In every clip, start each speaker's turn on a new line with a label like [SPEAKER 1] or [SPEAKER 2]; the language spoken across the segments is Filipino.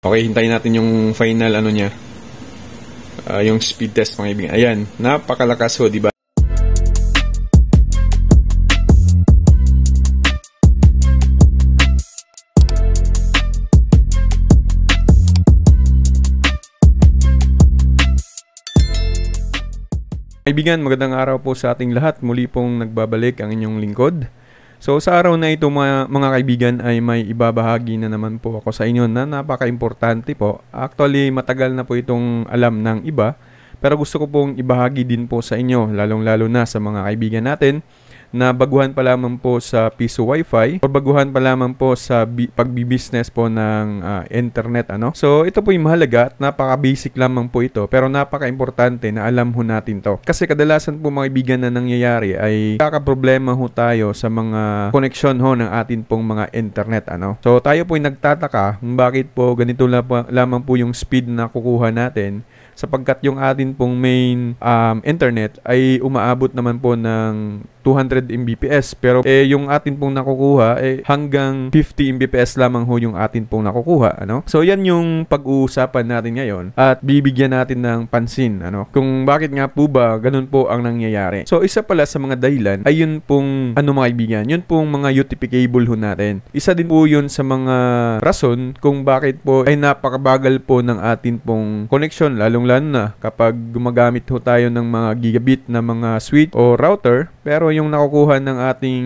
[SPEAKER 1] Okay, hintayin natin yung final ano niya. Yung speed test mga kaibigan. Ayan, napakalakas ho, di ba? Kaibigan, magandang araw po sa ating lahat. Muli pong nagbabalik ang inyong lingkod. So sa araw na ito mga kaibigan ay may ibabahagi na naman po ako sa inyo na napaka-importante po. Actually matagal na po itong alam ng iba, pero gusto ko pong ibahagi din po sa inyo, lalong-lalo na sa mga kaibigan natin na baguhan pa lamang po sa piso wifi o baguhan pa lamang po sa pagbibusiness po ng internet. So ito po yung mahalaga at napaka-basic lamang po ito, pero napaka-importante na alam ho natin to. Kasi kadalasan po mga kaibigan na nangyayari ay kakaproblema ho tayo sa mga connection ho ng atin pong mga internet. So tayo po yung nagtataka kung bakit po ganito lamang po yung speed na kukuha natin, sapagkat yung atin pong main internet ay umaabot naman po ng 200 Mbps, pero yung atin pong nakukuha hanggang 50 Mbps lamang ho yung atin pong nakukuha. So yan yung pag-uusapan natin ngayon at bibigyan natin ng pansin kung bakit nga po ba ganun po ang nangyayari. So isa pala sa mga dahilan ay yun pong mga kaibigan, yun pong mga UTP cable ho natin. Isa din po yun sa mga rason kung bakit po ay napakabagal po ng atin pong connection, lalong na kapag gumagamit ho tayo ng mga gigabit na mga switch o router, pero yung nakukuha ng ating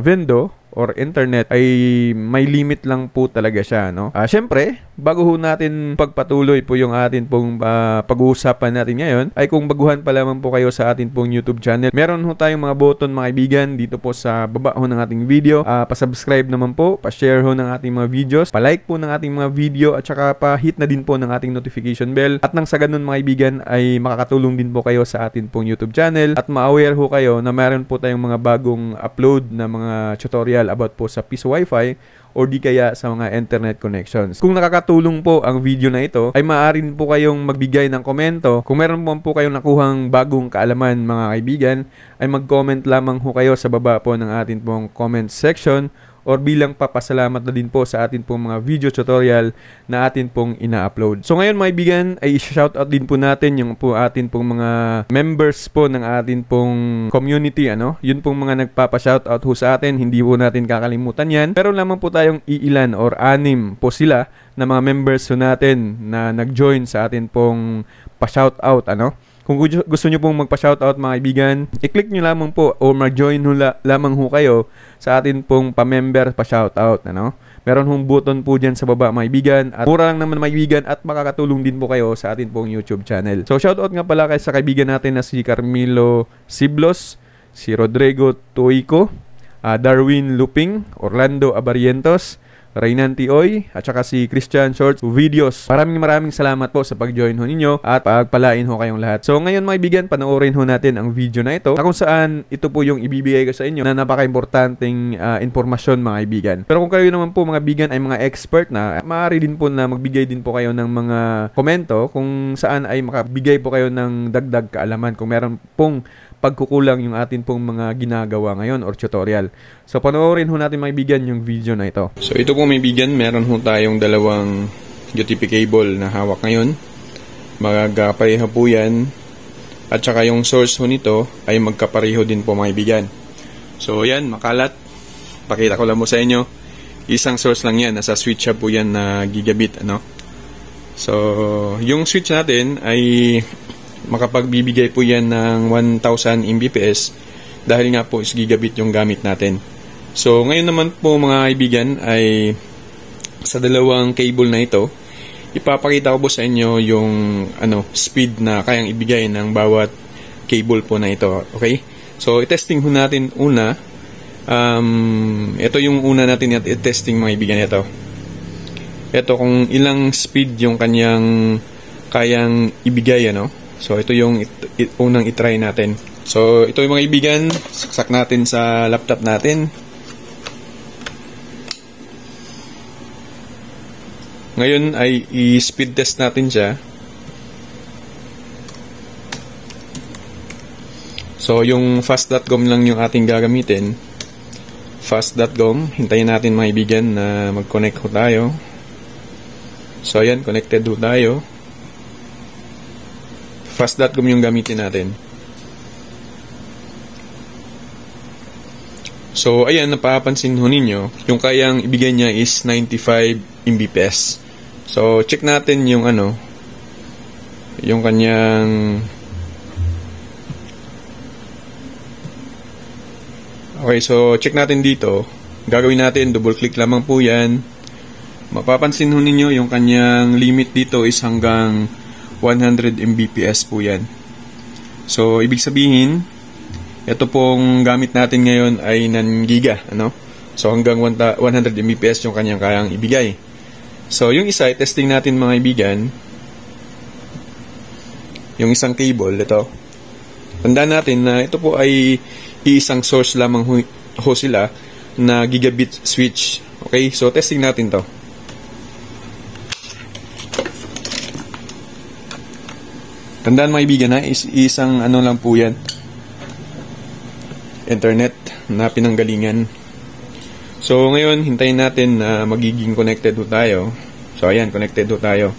[SPEAKER 1] vendor or internet ay may limit lang po talaga siya. Syempre, bago ho natin pagpatuloy po yung atin pong pag-uusapan natin ngayon, ay kung baguhan pa lamang po kayo sa atin pong YouTube channel, meron ho tayong mga button mga kaibigan dito po sa baba ho ng ating video. Pa-subscribe naman po, pa-share ho ng ating mga videos, pa-like po ng ating mga video, at saka pa-hit na din po ng ating notification bell. At nang sa ganun mga kaibigan ay makakatulong din po kayo sa atin pong YouTube channel at ma-aware ho kayo na meron po tayong mga bagong upload na mga tutorial about po sa piso wifi o di kaya sa mga internet connections. Kung nakakatulong po ang video na ito, ay maaari po kayong magbigay ng komento. Kung meron po kayong nakuhang bagong kaalaman mga kaibigan, ay mag-comment lamang ho kayo sa baba po ng atin pong comment section, or bilang papasalamat na din po sa atin pong mga video tutorial na atin pong ina-upload. So ngayon mga kaibigan ay i-shoutout din po natin yung po atin pong mga members po ng atin pong community. Yun pong mga nagpapa-shoutout ho sa atin, hindi po natin kakalimutan yan. Pero lamang po tayong iilan or 6 po sila na mga members ho natin na nag-join sa atin pong pa-shoutout. Kung gusto nyo pong magpa-shoutout mga kaibigan, i-click nyo lamang po o mag-join lamang ho kayo sa atin pong pa-member pa-shoutout. Meron hong button po dyan sa baba mga kaibigan, at mura lang naman mga kaibigan at makakatulong din po kayo sa atin pong YouTube channel. So shoutout nga pala kay sa kaibigan natin na si Carmelo Siblos, si Rodrigo Tuico, Darwin Luping, Orlando Abarientos, Raynan Tioy, at saka si Christian Shorts Videos. Maraming salamat po sa pag-join ho ninyo at pagpalain ho kayong lahat. So ngayon mga kaibigan, panoorin ho natin ang video na ito, na kung saan ito po yung ibibigay ko sa inyo na napaka-importanting informasyon mga kaibigan. Pero kung kayo naman po mga kaibigan ay mga expert na, maaari din po na magbigay din po kayo ng mga komento kung saan ay makabigay po kayo ng dagdag kaalaman kung meron pong pagkukulang yung atin pong mga ginagawa ngayon or tutorial. So panoorin ho natin mga kaibigan yung video na ito. So ito po mga kaibigan, meron ho tayong dalawang UTP cable na hawak ngayon. Magkapareho po yan. At saka yung source ho nito ay magkapareho din po mga kaibigan. So yan, makalat. Pakita ko lang mo sa inyo. Isang source lang yan. Nasa switch po yan na gigabit. So yung switch natin ay makapagbibigay po yan ng 1000 Mbps dahil nga po is gigabit yung gamit natin. So ngayon naman po mga kaibigan ay sa dalawang cable na ito, ipapakita ko po sa inyo yung speed na kayang ibigay ng bawat cable po na ito. Okay? So i-testing ho natin una. Ito yung una natin i-testing mga kaibigan ito. Ito kung ilang speed yung kanyang kayang ibigay. So ito yung unang itry natin. So ito yung mga kaibigan, saksak natin sa laptop natin. Ngayon ay i-speed test natin siya. So yung fast.com lang yung ating gagamitin. Fast.com, hintayin natin mga kaibigan na mag-connect ho tayo. So ayan, connected ho tayo. Fast.com yung gamitin natin. So ayan, napapansin ho ninyo, yung kayang ibigay niya is 95 Mbps. So check natin yung yung kanyang okay, so check natin dito. Gagawin natin, double click lamang po yan. Mapapansin ho ninyo yung kanyang limit dito is hanggang 100 Mbps po yan. So ibig sabihin, ito pong gamit natin ngayon ay nan giga, So hanggang 100 Mbps yung kanyang kayang ibigay. So yung isa, testing natin mga ibigan. Yung isang cable, ito. Tandaan natin na ito po ay iisang source lamang ho sila na gigabit switch. Okay, so testing natin to. Tandaan mga ibigan ha, isang lang po yan. Internet na pinanggalingan. So ngayon, hintayin natin na magiging connected ho tayo. So ayan, connected ho tayo.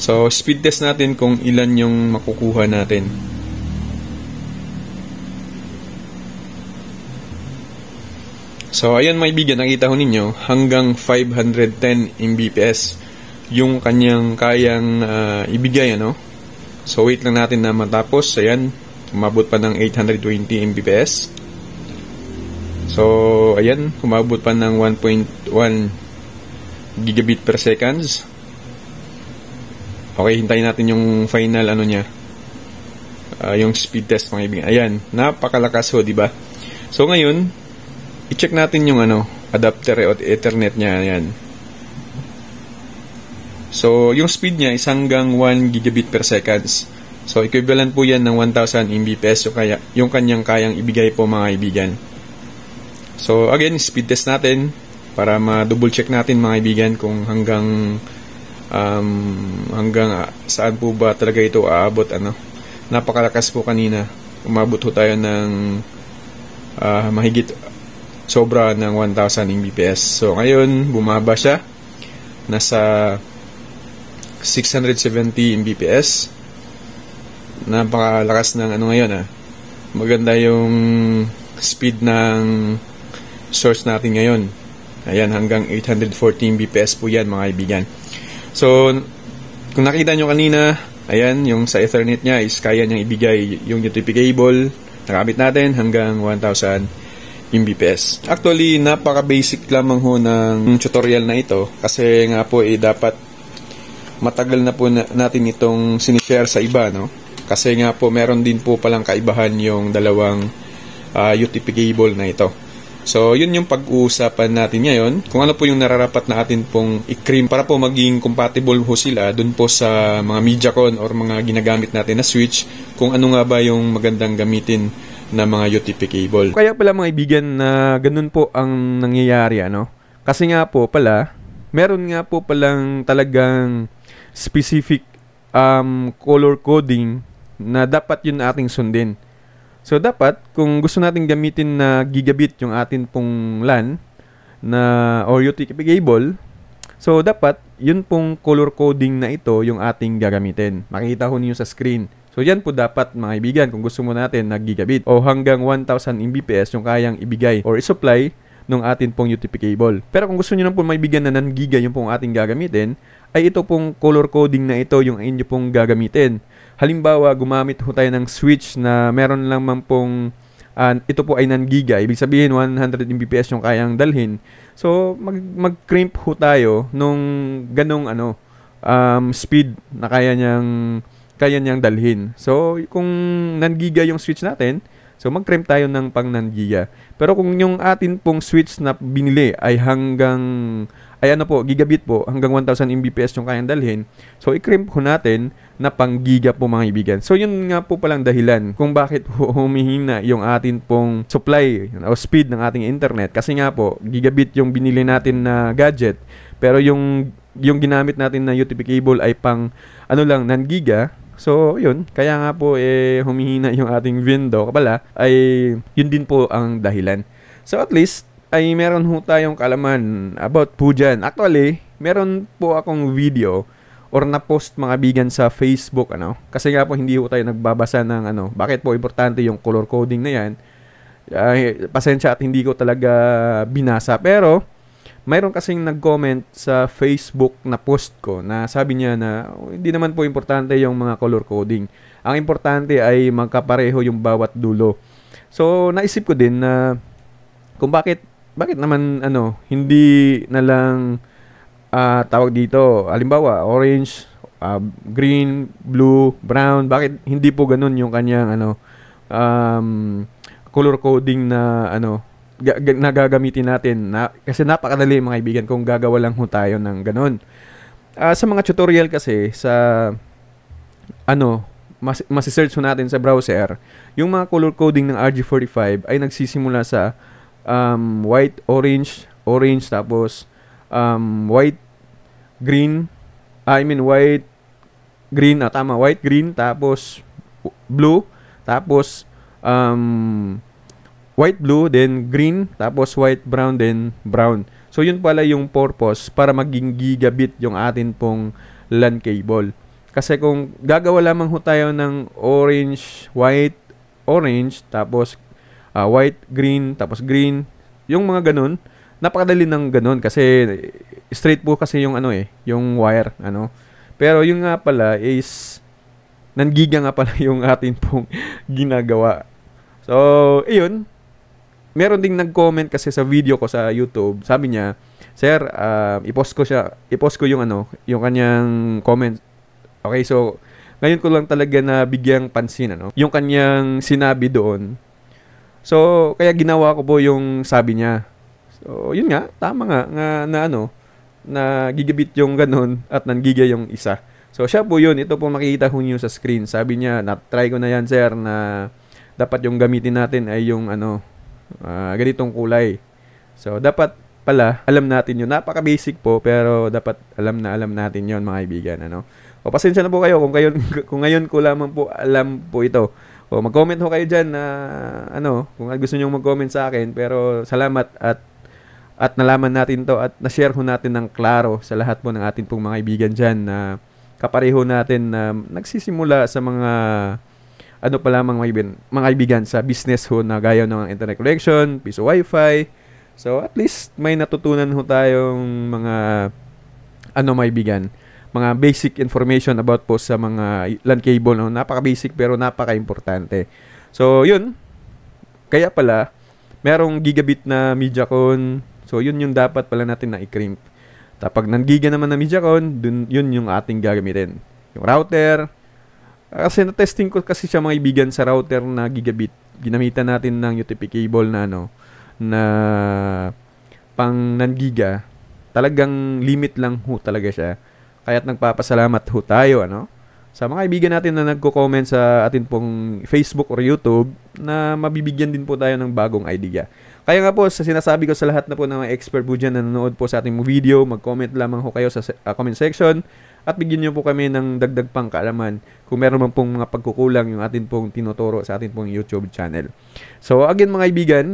[SPEAKER 1] So speed test natin kung ilan yung makukuha natin. So ayan mga ibigan, nakita ho ninyo, hanggang 510 Mbps yung kanyang kayang ibigay, So wait lang natin na matapos. Ayan, umabot pa ng 820 Mbps. So ayan, umabot pa ng 1.1 gigabit per seconds. Okay, hintayin natin yung final niya. Yung speed test mga ibigan. Ayan, napakalakas ho, di ba? So ngayon, i-check natin yung adapter o Ethernet niya. Ayan. So yung speed niya is hanggang 1 gigabit per seconds. So equivalent po yan ng 1000 Mbps yung kanyang kayang ibigay po mga ibigan. So again, speed test natin para ma-double check natin mga ibigan kung hanggang saan po ba talaga ito aabot. Napakalakas po kanina. Umabot ho tayo ng mahigit sobra ng 1000 Mbps. So ngayon, bumaba siya. Nasa 670 Mbps. Napakalakas ng ngayon Maganda yung speed ng source natin ngayon. Ayan, hanggang 840 Mbps po yan mga kaibigan. So kung nakita nyo kanina, ayan, yung sa Ethernet niya is kaya niyang ibigay yung UTP cable. Nakamit natin hanggang 1000 Mbps. Actually, napaka-basic lamang ho ng tutorial na ito kasi nga po dapat matagal na po natin itong sinishare sa iba, Kasi nga po meron din po palang kaibahan yung dalawang UTP cable na ito. So, yun yung pag-uusapan natin ngayon. Kung ano po yung nararapat na atin pong i-cream para po maging compatible ho sila dun po sa mga MediaCon or mga ginagamit natin na switch, kung ano nga ba yung magandang gamitin na mga UTP cable. Kaya pala mga ibigan na ganun po ang nangyayari, Kasi nga po pala, meron nga po palang talagang specific color coding na dapat yun ating sundin. So dapat kung gusto nating gamitin na gigabit yung atin pong LAN or UTP cable, so dapat yun pong color coding na ito yung ating gagamitin. Makikita ho niyo sa screen. So yan po dapat mga kaibigan kung gusto mo natin na gigabit o hanggang 1000 Mbps yung kayang ibigay or i-supply ng atin pong UTP cable. Pero kung gusto niyo na po maibigan na non-giga yung pong ating gagamitin, ay ito pong color coding na ito yung inyo pong gagamitin. Halimbawa, gumamit ho tayo ng switch na meron lang man pong ito po ay non-giga. Ibig sabihin 100 Mbps yung kayang dalhin. So mag-crimp ho tayo nung ganong speed na kaya niyang dalhin. So kung non-giga yung switch natin, so mag-crimp tayo ng pang non-giga. Pero kung yung atin pong switch na binili ay gigabit po, hanggang 1000 Mbps yung kayang dalhin, so i-crimp ho natin na pang giga po mga ibigan. So yun nga po palang dahilan kung bakit humihina yung atin pong supply o speed ng ating internet. Kasi nga po, gigabit yung binili natin na gadget, pero yung ginamit natin na UTP cable ay pang non-giga. So, yun. Kaya nga po, humihina yung ating window. Kapala, ay yun din po ang dahilan. So, at least, ay meron ho tayong kalaman about po dyan. Actually, meron po akong video or na-post mga kaibigan sa Facebook, ano. Kasi nga po hindi po tayo nagbabasa ng ano, bakit po importante yung color coding na yan. Pasensya at hindi ko talaga binasa. Pero, mayroon kasing nag-comment sa Facebook na post ko na sabi niya na hindi naman po importante yung mga color coding. Ang importante ay magkapareho yung bawat dulo. So, naisip ko din na kung bakit naman ano, hindi na lang tawag dito, halimbawa, orange, green, blue, brown, bakit hindi po ganun yung kanyang ano, color coding na ano, na gagamitin natin kasi napakadali mga kaibigan kung gagawa lang ho tayo ng ganun. Sa mga tutorial kasi sa ano, masisearch ho natin sa browser, yung mga color coding ng RG45 ay nagsisimula sa white, orange, tapos white, green, white, green, tama, white, green, tapos blue, tapos white, blue, then green, tapos white, brown, then brown. So, yun pala yung purpose para maging gigabit yung atin pong LAN cable. Kasi kung gagawa lamang ho tayo ng orange, white, orange, tapos white, green, tapos green, yung mga ganun, napakadali ng ganun kasi straight po kasi yung ano yung wire, ano. Pero yung nga pala is nangiga nga pala yung atin pong ginagawa. So, ayun. Meron ding nag-comment kasi sa video ko sa YouTube. Sabi niya, "Sir, i-post ko yung ano, yung kanyang comment." Okay, so ngayon ko lang talaga na bigyang pansin ano, yung kanyang sinabi doon. So, kaya ginawa ko po yung sabi niya. So, yun nga, tama nga na ano, na gigabit yung ganun at nangiga yung isa. So, siya po yun. Ito po makikita ho niyo sa screen. Sabi niya, na-try ko na yan, sir, na dapat yung gamitin natin ay yung ano, ganitong kulay. So, dapat pala, alam natin yun. Napaka-basic po, pero dapat alam natin yun, mga kaibigan. Ano? O, pasensya na po kayo kung ngayon ko lamang po alam po ito. O, mag-comment ho kayo dyan na, ano, kung gusto nyo mag-comment sa akin. Pero, salamat at nalaman natin to at na-share ho natin ng klaro sa lahat po ng atin pong mga kaibigan dyan na kapareho natin na nagsisimula sa mga ano pa lamang mga kaibigan sa business ho na gaya ng internet connection, piso wifi. So at least may natutunan ho tayong mga ano mga kaibigan, mga basic information about po sa mga LAN cable, no? Napaka-basic pero napaka-importante. So yun, kaya pala merong gigabit na MediaCon. So yun yung dapat pala natin na i-crimp. Tapos nang-giga naman na MediaCon, yun yung ating gagamitin. Yung router, kasi na-testing ko kasi siya mga kaibigan sa router na gigabit. Ginamitan natin ng UTP cable na ano, na pang nan-giga. Talagang limit lang ho talaga siya. Kaya't nagpapasalamat ho tayo, ano, sa mga kaibigan natin na nagko-comment sa atin pong Facebook or YouTube na mabibigyan din po tayo ng bagong idea. Kaya nga po, sa sinasabi ko sa lahat na po ng mga expert po dyan na nanonood po sa ating video, mag-comment lamang ho kayo sa comment section at bigyan nyo po kami ng dagdag pang kaalaman kung meron man pong mga pagkukulang yung atin pong tinuturo sa atin pong YouTube channel. So again mga kaibigan,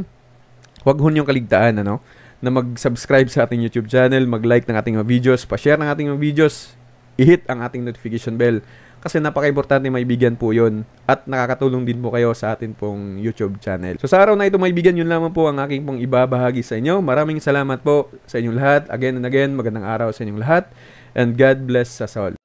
[SPEAKER 1] huwag ho niyong kaligtaan ano, na mag-subscribe sa ating YouTube channel, mag-like ng ating mga videos, pa-share ng ating mga videos, i-hit ang ating notification bell. Kasi napaka-importante maibigan po yun at nakakatulong din po kayo sa atin pong YouTube channel. So sa araw na ito maibigan, yun lamang po ang aking pong ibabahagi sa inyo. Maraming salamat po sa inyong lahat. Again and again, magandang araw sa inyong lahat. And God bless us all.